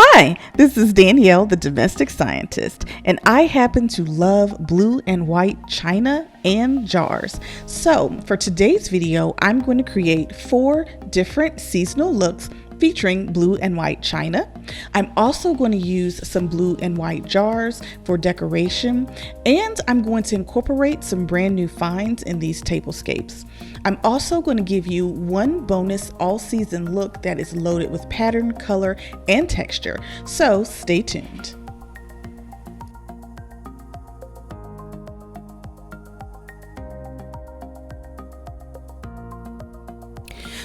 Hi, this is Danielle, the domestic scientist, and I happen to love blue and white china and jars. So for today's video, I'm going to create 4 different seasonal looks featuring blue and white china. I'm also going to use some blue and white jars for decoration, and I'm going to incorporate some brand new finds in these tablescapes. I'm also going to give you one bonus all-season look that is loaded with pattern, color, and texture, so stay tuned.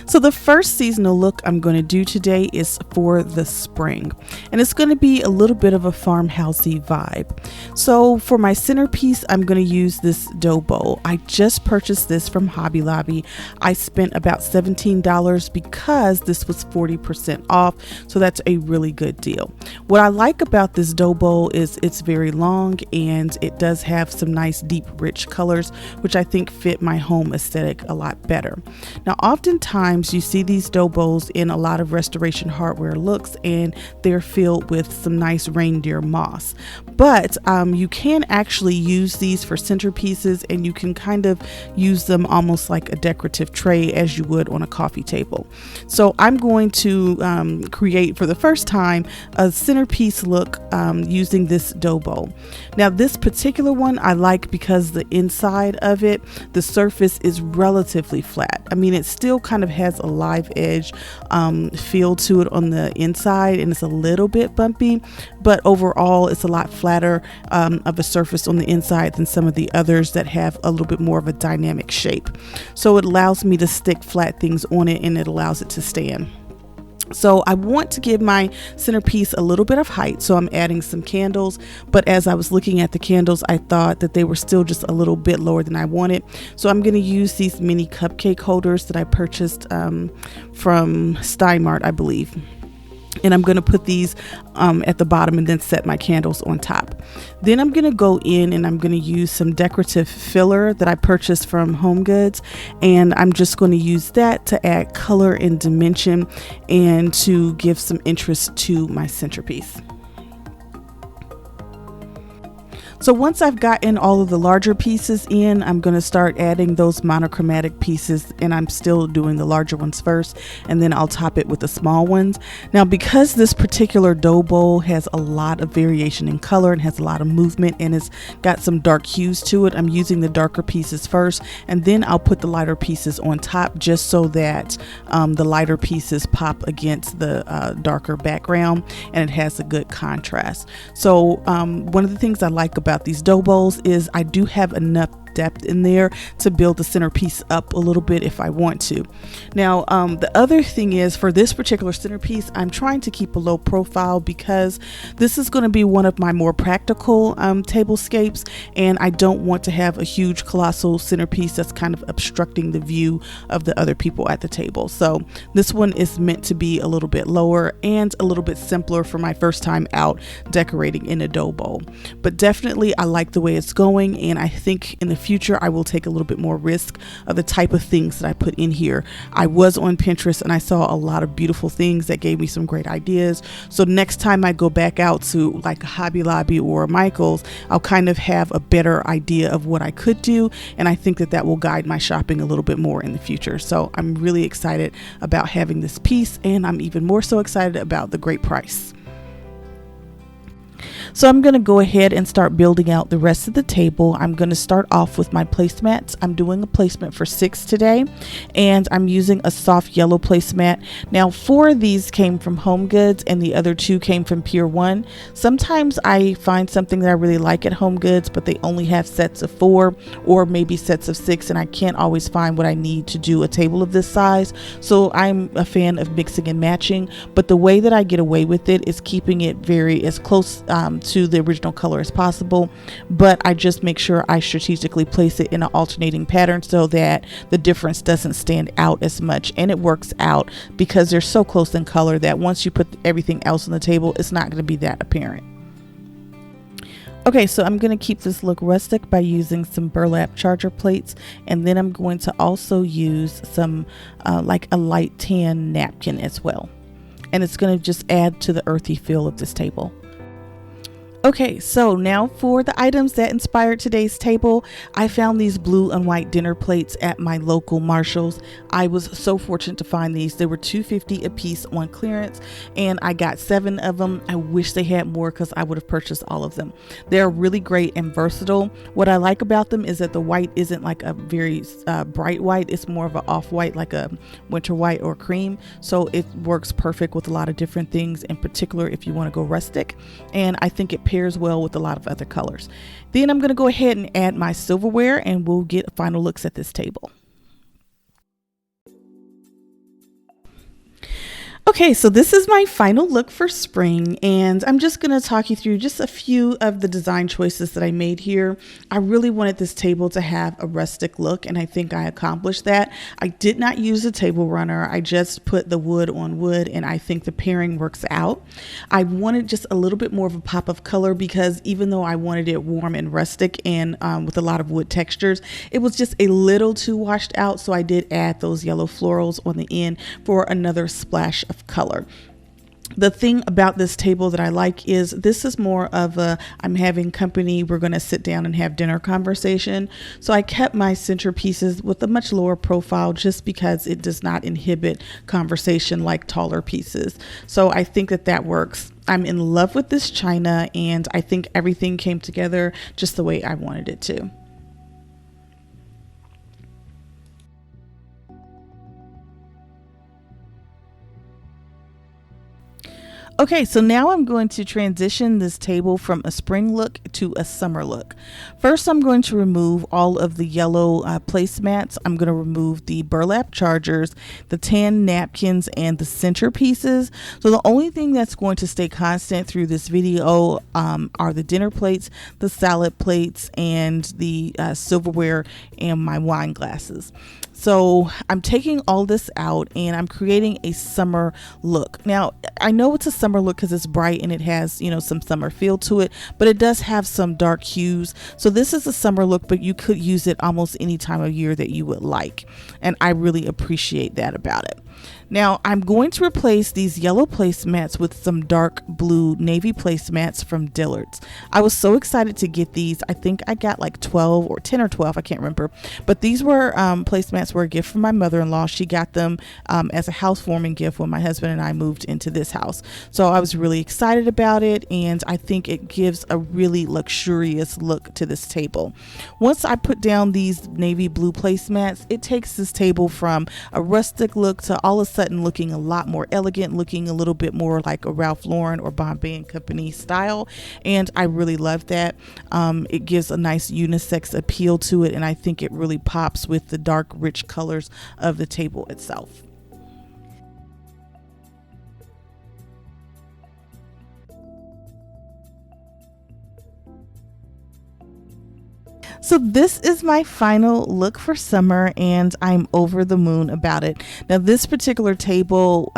So the first seasonal look I'm going to do today is for the spring, and it's going to be a little bit of a farmhousey vibe. So for my centerpiece, I'm going to use this dough bowl. I just purchased this from Hobby Lobby. I spent about $17 because this was 40% off, so that's a really good deal. What I like about this dough bowl is it's very long and it does have some nice deep rich colors, which I think fit my home aesthetic a lot better. Now oftentimes you see these dough bowls in a lot of restoration hardware looks, and they're filled with some nice reindeer moss. But you can actually use these for centerpieces, and you can kind of use them almost like a decorative tray as you would on a coffee table. So I'm going to create for the first time a centerpiece look using this dough bowl. Now this particular one I like because the inside of it, the surface is relatively flat. I mean, it still kind of has a live edge feel to it on the inside, and it's a little bit bumpy, but overall it's a lot flatter of a surface on the inside than some of the others that have a little bit more of a dynamic shape. So it allows me to stick flat things on it, and it allows it to stand. So I want to give my centerpiece a little bit of height, so I'm adding some candles, but as I was looking at the candles, I thought that they were still just a little bit lower than I wanted. So I'm going to use these mini cupcake holders that I purchased from Steinmart, I believe. And I'm going to put these at the bottom and then set my candles on top. Then I'm going to go in and I'm going to use some decorative filler that I purchased from Home Goods, and I'm just going to use that to add color and dimension and to give some interest to my centerpiece. So once I've gotten all of the larger pieces in, I'm going to start adding those monochromatic pieces, and I'm still doing the larger ones first, and then I'll top it with the small ones. Now because this particular dough bowl has a lot of variation in color and has a lot of movement and it's got some dark hues to it, I'm using the darker pieces first, and then I'll put the lighter pieces on top just so that the lighter pieces pop against the darker background and it has a good contrast. So one of the things I like about these dough bowls is I do have enough depth in there to build the centerpiece up a little bit if I want to. Now the other thing is, for this particular centerpiece, I'm trying to keep a low profile because this is going to be one of my more practical tablescapes, and I don't want to have a huge colossal centerpiece that's kind of obstructing the view of the other people at the table. So this one is meant to be a little bit lower and a little bit simpler for my first time out decorating in a dough bowl. But definitely I like the way it's going, and I think in the future I will take a little bit more risk of the type of things that I put in here. I was on Pinterest and I saw a lot of beautiful things that gave me some great ideas. So next time I go back out to like a Hobby Lobby or a Michael's, I'll kind of have a better idea of what I could do, and I think that that will guide my shopping a little bit more in the future. So I'm really excited about having this piece, and I'm even more so excited about the great price. So I'm going to go ahead and start building out the rest of the table. I'm going to start off with my placemats. I'm doing a placement for 6 today, and I'm using a soft yellow placemat. Now 4 of these came from Home Goods and the other 2 came from Pier 1. Sometimes I find something that I really like at Home Goods, but they only have sets of 4 or maybe sets of 6, and I can't always find what I need to do a table of this size. So I'm a fan of mixing and matching, but the way that I get away with it is keeping it as close to the original color as possible, but I just make sure I strategically place it in an alternating pattern so that the difference doesn't stand out as much, and it works out because they're so close in color that once you put everything else on the table, it's not going to be that apparent. Okay, so I'm going to keep this look rustic by using some burlap charger plates, and then I'm going to also use some like a light tan napkin as well. and it's going to just add to the earthy feel of this table. Okay, so now for the items that inspired today's table. I found these blue and white dinner plates at my local Marshall's. I was so fortunate to find these. They were $2.50 a piece on clearance, and I got 7 of them. I wish they had more because I would have purchased all of them. They're really great and versatile. What I like about them is that the white isn't like a very bright white. It's more of an off-white, like a winter white or cream. So it works perfect with a lot of different things, in particular if you want to go rustic. And I think it pairs well with a lot of other colors. Then I'm going to go ahead and add my silverware, and we'll get final looks at this table. Okay, so this is my final look for spring, and I'm just going to talk you through just a few of the design choices that I made here. I really wanted this table to have a rustic look, and I think I accomplished that. I did not use a table runner. I just put the wood on wood, and I think the pairing works out. I wanted just a little bit more of a pop of color because even though I wanted it warm and rustic and with a lot of wood textures, it was just a little too washed out, so I did add those yellow florals on the end for another splash of color. The thing about this table that I like is this is more of a I'm having company, we're going to sit down and have dinner conversation. So I kept my centerpieces with a much lower profile just because it does not inhibit conversation like taller pieces. So I think that that works. I'm in love with this china, and I think everything came together just the way I wanted it to. Okay, so now I'm going to transition this table from a spring look to a summer look. First, I'm going to remove all of the yellow placemats. I'm going to remove the burlap chargers, the tan napkins, and the centerpieces. So the only thing that's going to stay constant through this video are the dinner plates, the salad plates, and the silverware and my wine glasses. So I'm taking all this out and I'm creating a summer look. Now, I know it's a summer look because it's bright and it has, some summer feel to it, but it does have some dark hues. So this is a summer look, but you could use it almost any time of year that you would like. And I really appreciate that about it. Now I'm going to replace these yellow placemats with some dark blue navy placemats from Dillard's. I was so excited to get these. I think I got like 12 or 10 or 12, I can't remember. But these were placemats were a gift from my mother-in-law. She got them as a housewarming gift when my husband and I moved into this house. So I was really excited about it, and I think it gives a really luxurious look to this table. Once I put down these navy blue placemats, it takes this table from a rustic look to all of a sudden looking a lot more elegant, looking a little bit more like a Ralph Lauren or Bombay & Company style, and I really love that. It gives a nice unisex appeal to it, and I think it really pops with the dark, rich colors of the table itself. So this is my final look for summer, and I'm over the moon about it. Now this particular table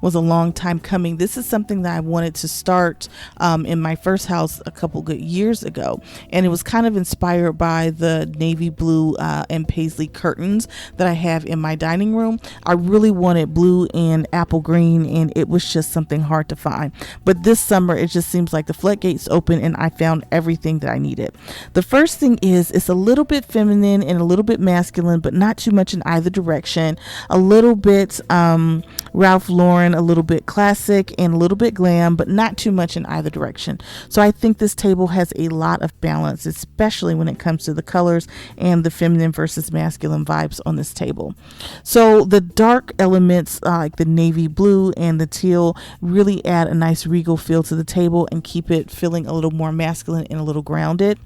was a long time coming. This is something that I wanted to start in my first house a couple good years ago, and it was kind of inspired by the navy blue and paisley curtains that I have in my dining room. I really wanted blue and apple green, and it was just something hard to find. But this summer it just seems like the floodgates open and I found everything that I needed. The first thing is it's a little bit feminine and a little bit masculine, but not too much in either direction. A little bit Ralph Lauren, a little bit classic, and a little bit glam, but not too much in either direction. So I think this table has a lot of balance, especially when it comes to the colors and the feminine versus masculine vibes on this table. So the dark elements like the navy blue and the teal really add a nice regal feel to the table and keep it feeling a little more masculine and a little grounded.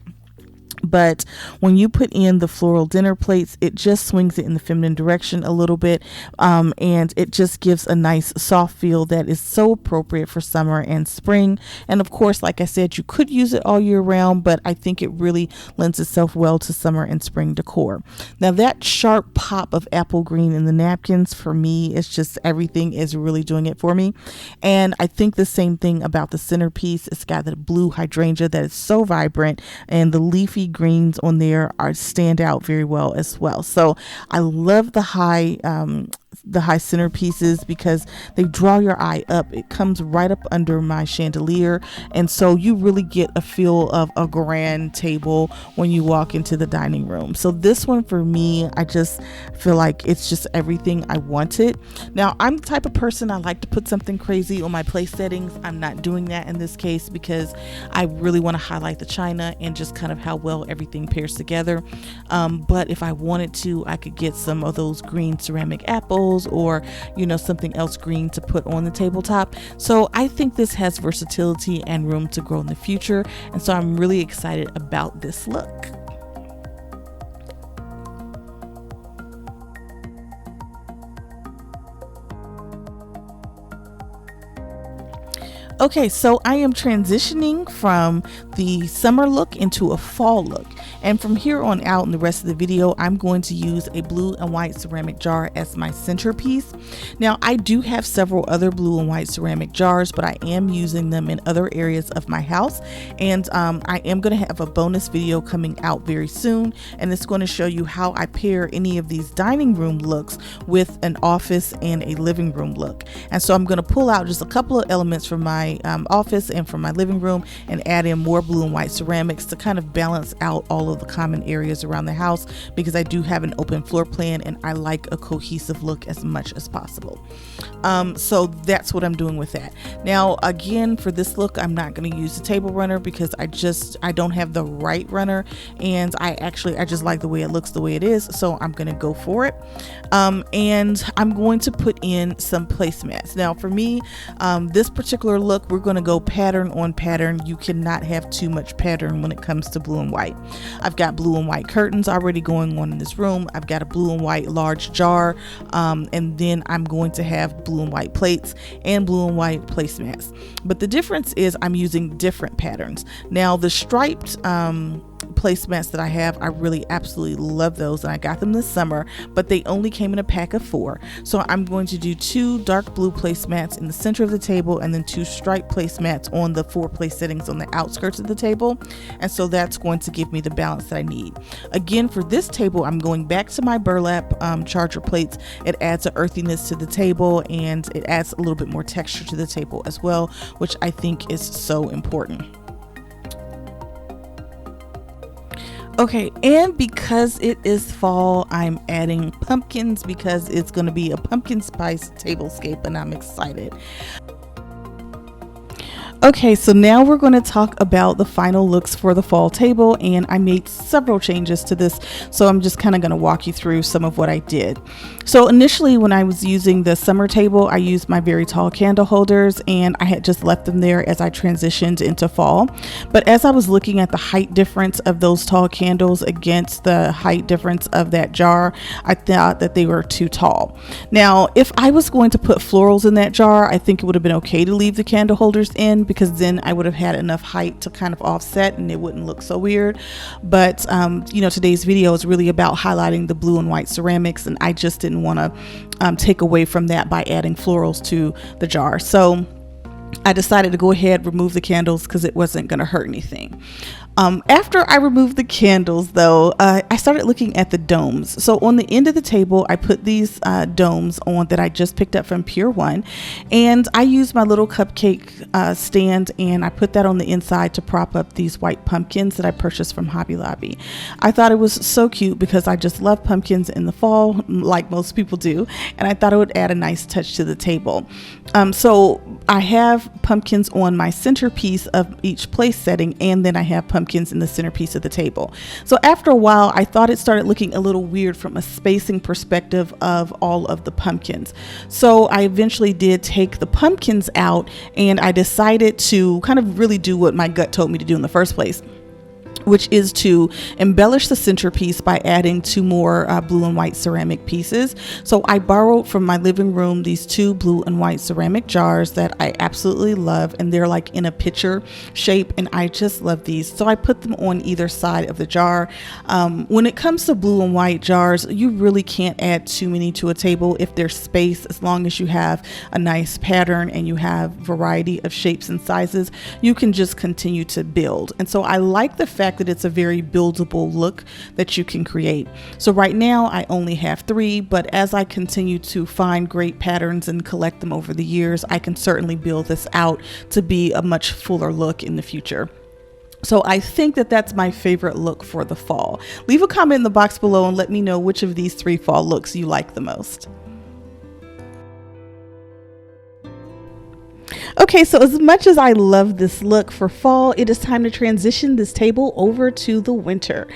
But when you put in the floral dinner plates, it just swings it in the feminine direction a little bit, and it just gives a nice soft feel that is so appropriate for summer and spring. And of course, like I said, you could use it all year round, but I think it really lends itself well to summer and spring decor. Now that sharp pop of apple green in the napkins, for me, it's just everything is really doing it for me. And I think the same thing about the centerpiece. It's got the blue hydrangea that is so vibrant, and the leafy greens on there stand out very well as well. So I love the high high center pieces because they draw your eye up. It comes right up under my chandelier, and so you really get a feel of a grand table when you walk into the dining room. So this one for me, I just feel like it's just everything I wanted. Now, I'm the type of person, I like to put something crazy on my place settings. I'm not doing that in this case because I really want to highlight the china and just kind of how well everything pairs together. But if I wanted to, I could get some of those green ceramic apples, or something else green to put on the tabletop. So I think this has versatility and room to grow in the future, and so I'm really excited about this look. Okay, so I am transitioning from the summer look into a fall look. And from here on out in the rest of the video, I'm going to use a blue and white ceramic jar as my centerpiece. Now, I do have several other blue and white ceramic jars, but I am using them in other areas of my house. And I am going to have a bonus video coming out very soon. And it's going to show you how I pair any of these dining room looks with an office and a living room look. And so I'm going to pull out just a couple of elements from my office and from my living room and add in more blue and white ceramics to kind of balance out all of the common areas around the house, because I do have an open floor plan and I like a cohesive look as much as possible. So that's what I'm doing with that. Now, again, for this look, I'm not going to use the table runner because I don't have the right runner, and I just like the way it looks the way it is, so I'm going to go for it. And I'm going to put in some placemats. Now, for me, this particular look, we're going to go pattern on pattern. You cannot have too much pattern when it comes to blue and white. I've got blue and white curtains already going on in this room. I've got a blue and white large jar, and then I'm going to have blue and white plates and blue and white placemats. But the difference is I'm using different patterns. Now, the striped placemats that I have, I really absolutely love those, and I got them this summer, but they only came in a pack of 4. So I'm going to do 2 dark blue placemats in the center of the table and then 2 striped placemats on the 4 place settings on the outskirts of the table, and so that's going to give me the balance that I need. Again, for this table, I'm going back to my burlap charger plates. It adds an earthiness to the table, and it adds a little bit more texture to the table as well, which I think is so important. Okay, and because it is fall, I'm adding pumpkins because it's going to be a pumpkin spice tablescape, and I'm excited. Okay, so now we're going to talk about the final looks for the fall table, and I made several changes to this, so I'm just kind of going to walk you through some of what I did. So initially, when I was using the summer table, I used my very tall candle holders, and I had just left them there as I transitioned into fall. But as I was looking at the height difference of those tall candles against the height difference of that jar, I thought that they were too tall. Now, if I was going to put florals in that jar, I think it would have been okay to leave the candle holders in, because then I would have had enough height to kind of offset and it wouldn't look so weird. But today's video is really about highlighting the blue and white ceramics, and I just didn't want to take away from that by adding florals to the jar. So I decided to go ahead, remove the candles, because it wasn't going to hurt anything. After I removed the candles, though, I started looking at the domes. So on the end of the table, I put these domes on that I just picked up from Pier 1, and I used my little cupcake stand, and I put that on the inside to prop up these white pumpkins that I purchased from Hobby Lobby. I thought it was so cute because I just love pumpkins in the fall, like most people do, and I thought it would add a nice touch to the table. So I have pumpkins on my centerpiece of each place setting, and then I have pumpkins in the centerpiece of the table. So after a while, I thought it started looking a little weird from a spacing perspective of all of the pumpkins. So I eventually did take the pumpkins out, and I decided to kind of really do what my gut told me to do in the first place, which is to embellish the centerpiece by adding 2 more blue and white ceramic pieces. So I borrowed from my living room these 2 blue and white ceramic jars that I absolutely love, and they're like in a pitcher shape, and I just love these. So I put them on either side of the jar. When it comes to blue and white jars, you really can't add too many to a table if there's space. As long as you have a nice pattern and you have variety of shapes and sizes, you can just continue to build. And so I like the fact fact that it's a very buildable look that you can create. So right now I only have 3, but as I continue to find great patterns and collect them over the years, I can certainly build this out to be a much fuller look in the future. So I think that that's my favorite look for the fall. Leave a comment in the box below and let me know which of these 3 fall looks you like the most. Okay, so as much as I love this look for fall, it is time to transition this table over to the winter.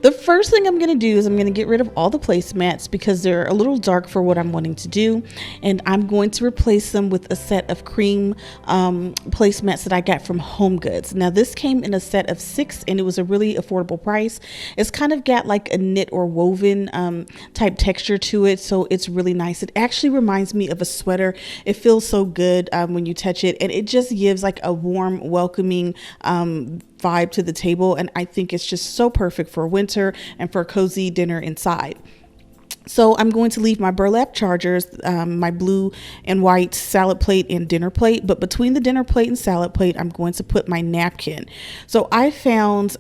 The first thing I'm going to do is I'm going to get rid of all the placemats because they're a little dark for what I'm wanting to do, and I'm going to replace them with a set of cream placemats that I got from Home Goods. Now this came in a set of 6 and it was a really affordable price. It's kind of got like a knit or woven type texture to it, so it's really nice. It actually reminds me of a sweater. It feels so good when you touch it, and it just gives like a warm, welcoming vibe to the table, and I think it's just so perfect for winter and for a cozy dinner inside. So I'm going to leave my burlap chargers, my blue and white salad plate and dinner plate, but between the dinner plate and salad plate, I'm going to put my napkin. So I found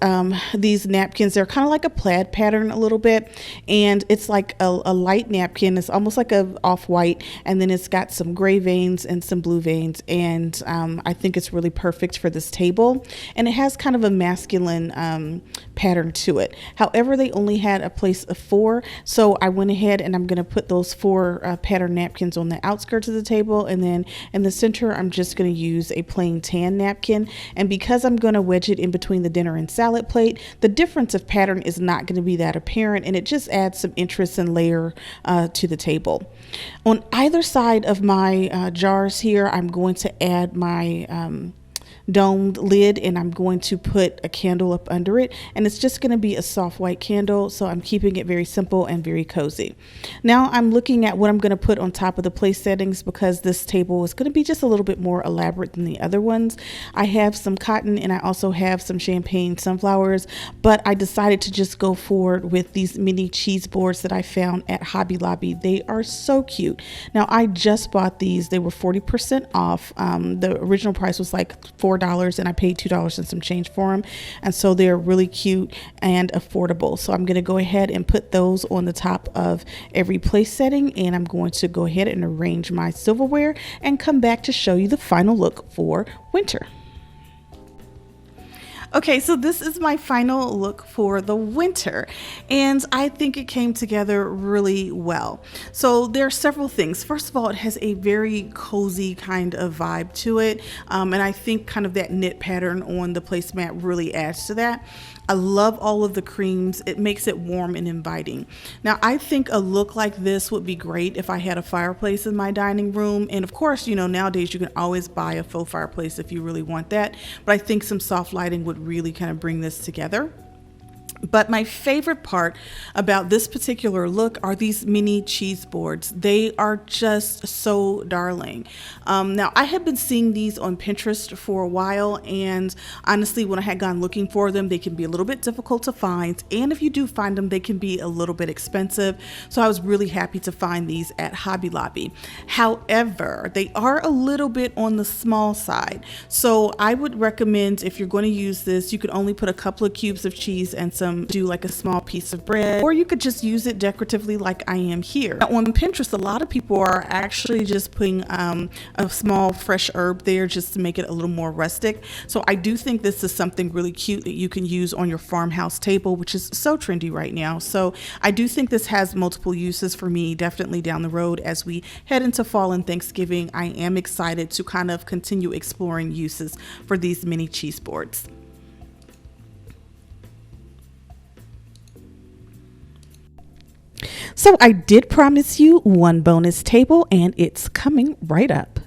these napkins. They're kind of like a plaid pattern a little bit, and it's like a light napkin. It's almost like a off-white, and then it's got some gray veins and some blue veins, and I think it's really perfect for this table, and it has kind of a masculine pattern to it. However, they only had a place of 4, so I went ahead and I'm going to put those 4 pattern napkins on the outskirts of the table, and then in the center I'm just going to use a plain tan napkin. And because I'm going to wedge it in between the dinner and salad plate, the difference of pattern is not going to be that apparent, and it just adds some interest and layer to the table. On either side of my jars here, I'm going to add my domed lid, and I'm going to put a candle up under it, and it's just going to be a soft white candle, so I'm keeping it very simple and very cozy. Now I'm looking at what I'm going to put on top of the place settings because this table is going to be just a little bit more elaborate than the other ones. I have some cotton and I also have some champagne sunflowers, but I decided to just go forward with these mini cheese boards that I found at Hobby Lobby. They are so cute. Now I just bought these. They were 40% off. The original price was like $4, and I paid $2 and some change for them, and so they're really cute and affordable. So I'm going to go ahead and put those on the top of every place setting, and I'm going to go ahead and arrange my silverware and come back to show you the final look for winter. Okay, so this is my final look for the winter, and I think it came together really well. So there are several things. First of all, it has a very cozy kind of vibe to it, and I think kind of that knit pattern on the placemat really adds to that. I love all of the creams. It makes it warm and inviting. Now, I think a look like this would be great if I had a fireplace in my dining room. And of course, you know, nowadays you can always buy a faux fireplace if you really want that. But I think some soft lighting would really kind of bring this together. But my favorite part about this particular look are these mini cheese boards. They are just so darling. Now, I have been seeing these on Pinterest for a while, and honestly, when I had gone looking for them, they can be a little bit difficult to find. And if you do find them, they can be a little bit expensive. So I was really happy to find these at Hobby Lobby. However, they are a little bit on the small side. So I would recommend, if you're going to use this, you could only put a couple of cubes of cheese and some do like a small piece of bread, or you could just use it decoratively like I am here. Now, on Pinterest, a lot of people are actually just putting a small fresh herb there just to make it a little more rustic. So I do think this is something really cute that you can use on your farmhouse table, which is so trendy right now. So I do think this has multiple uses for me, definitely down the road as we head into fall and Thanksgiving. I am excited to kind of continue exploring uses for these mini cheese boards. So I did promise you one bonus table, and it's coming right up.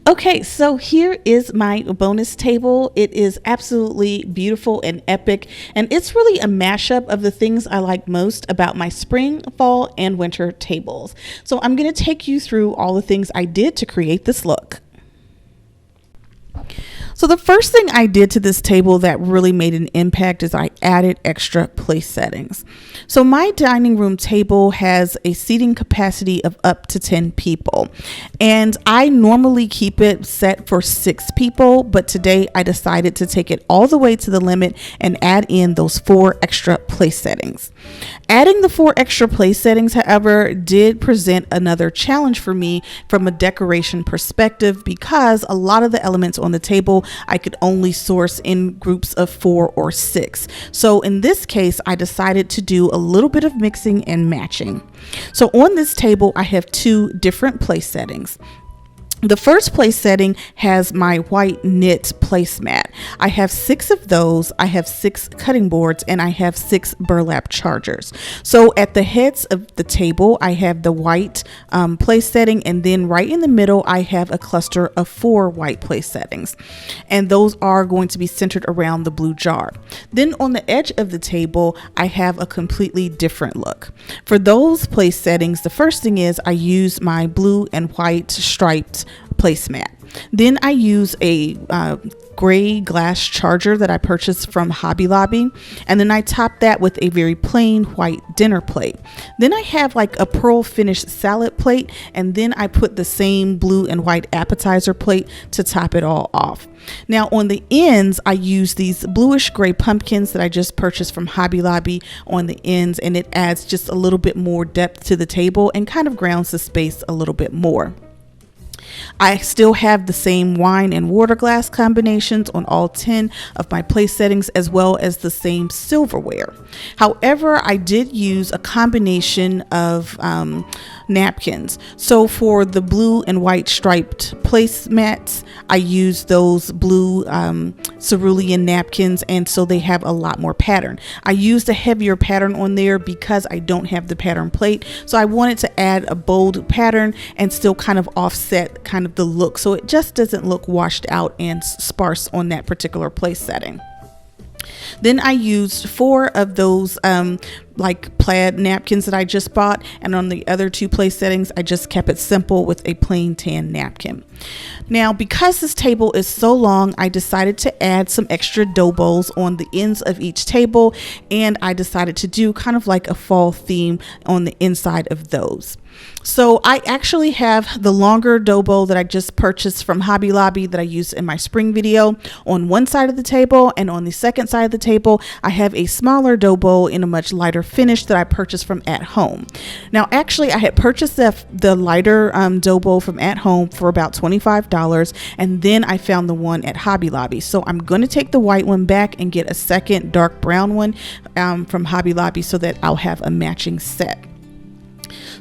Okay, so here is my bonus table. It is absolutely beautiful and epic, and it's really a mashup of the things I like most about my spring, fall, and winter tables. So I'm going to take you through all the things I did to create this look. So the first thing I did to this table that really made an impact is I added extra place settings. So my dining room table has a seating capacity of up to 10 people. And I normally keep it set for 6 people, but today I decided to take it all the way to the limit and add in those 4 extra place settings. Adding the 4 extra place settings, however, did present another challenge for me from a decoration perspective, because a lot of the elements on the table I could only source in groups of 4 or 6. So in this case, I decided to do a little bit of mixing and matching. So on this table, I have 2 different place settings. The first place setting has my white knit placemat. I have 6 of those. I have 6 cutting boards, and I have 6 burlap chargers. So at the heads of the table, I have the white place setting, and then right in the middle, I have a cluster of 4 white place settings. And those are going to be centered around the blue jar. Then on the edge of the table, I have a completely different look. For those place settings, the first thing is I use my blue and white striped placemat. Then I use a gray glass charger that I purchased from Hobby Lobby, and then I top that with a very plain white dinner plate. Then I have like a pearl finished salad plate, and then I put the same blue and white appetizer plate to top it all off. Now on the ends, I use these bluish gray pumpkins that I just purchased from Hobby Lobby on the ends, and it adds just a little bit more depth to the table and kind of grounds the space a little bit more. I still have the same wine and water glass combinations on all 10 of my place settings, as well as the same silverware. However, I did use a combination of napkins. So for the blue and white striped placemats, I use those blue cerulean napkins, and so they have a lot more pattern. I used a heavier pattern on there because I don't have the pattern plate, so I wanted to add a bold pattern and still kind of offset kind of the look, so it just doesn't look washed out and sparse on that particular place setting. Then I used 4 of those like plaid napkins that I just bought, and on the other 2 place settings, I just kept it simple with a plain tan napkin. Now, because this table is so long, I decided to add some extra dough bowls on the ends of each table, and I decided to do kind of like a fall theme on the inside of those. So I actually have the longer dough bowl that I just purchased from Hobby Lobby that I used in my spring video on one side of the table, and on the second side of the table, I have a smaller dough bowl in a much lighter finish that I purchased from At Home. Now, actually, I had purchased the lighter dough bowl from At Home for about $25, and then I found the one at Hobby Lobby. So I'm going to take the white one back and get a second dark brown one from Hobby Lobby so that I'll have a matching set.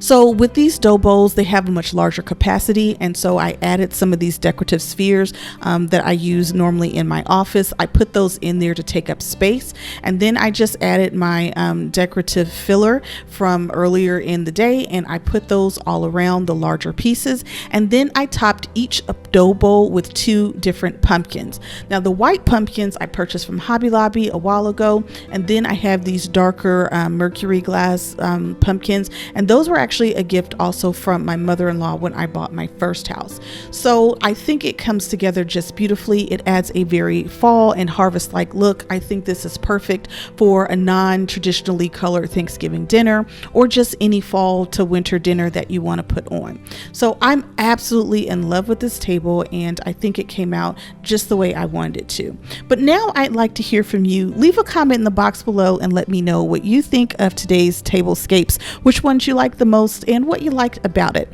So with these dough bowls, they have a much larger capacity, and so I added some of these decorative spheres that I use normally in my office. I put those in there to take up space, and then I just added my decorative filler from earlier in the day, and I put those all around the larger pieces, and then I topped each dough bowl with 2 different pumpkins. Now the white pumpkins I purchased from Hobby Lobby a while ago, and then I have these darker mercury glass pumpkins, and those were actually a gift also from my mother-in-law when I bought my first house. So I think it comes together just beautifully. It adds a very fall and harvest-like look. I think this is perfect for a non-traditionally colored Thanksgiving dinner, or just any fall to winter dinner that you want to put on. So I'm absolutely in love with this table, and I think it came out just the way I wanted it to. But now I'd like to hear from you. Leave a comment in the box below and let me know what you think of today's tablescapes, which ones you like the most, and what you liked about it.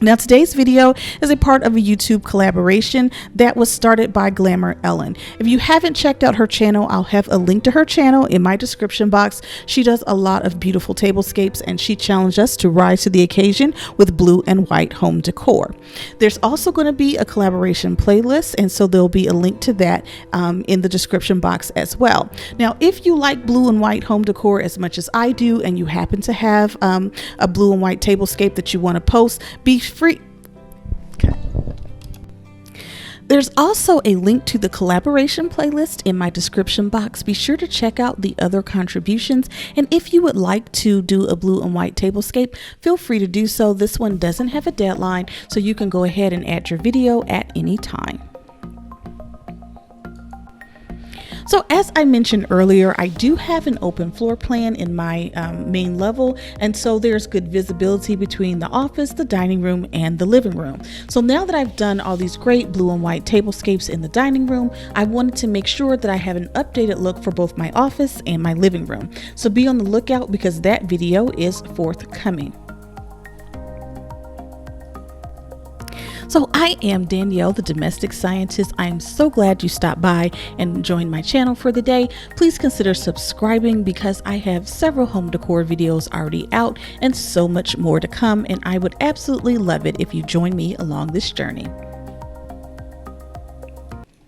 Now today's video is a part of a YouTube collaboration that was started by Glamour Ellen. If you haven't checked out her channel, I'll have a link to her channel in my description box. She does a lot of beautiful tablescapes, and she challenged us to rise to the occasion with blue and white home decor. There's also going to be a collaboration playlist, and so there'll be a link to that in the description box as well. Now, if you like blue and white home decor as much as I do, and you happen to have a blue and white tablescape that you want to post, be free. Okay. There's also a link to the collaboration playlist in my description box. Be sure to check out the other contributions, and if you would like to do a blue and white tablescape, feel free to do so. This one doesn't have a deadline, so you can go ahead and add your video at any time. So as I mentioned earlier, I do have an open floor plan in my main level, and so there's good visibility between the office, the dining room, and the living room. So now that I've done all these great blue and white tablescapes in the dining room, I wanted to make sure that I have an updated look for both my office and my living room. So be on the lookout because that video is forthcoming. So I am Danielle, the domestic scientist. I am so glad you stopped by and joined my channel for the day. Please consider subscribing because I have several home decor videos already out and so much more to come, and I would absolutely love it if you join me along this journey.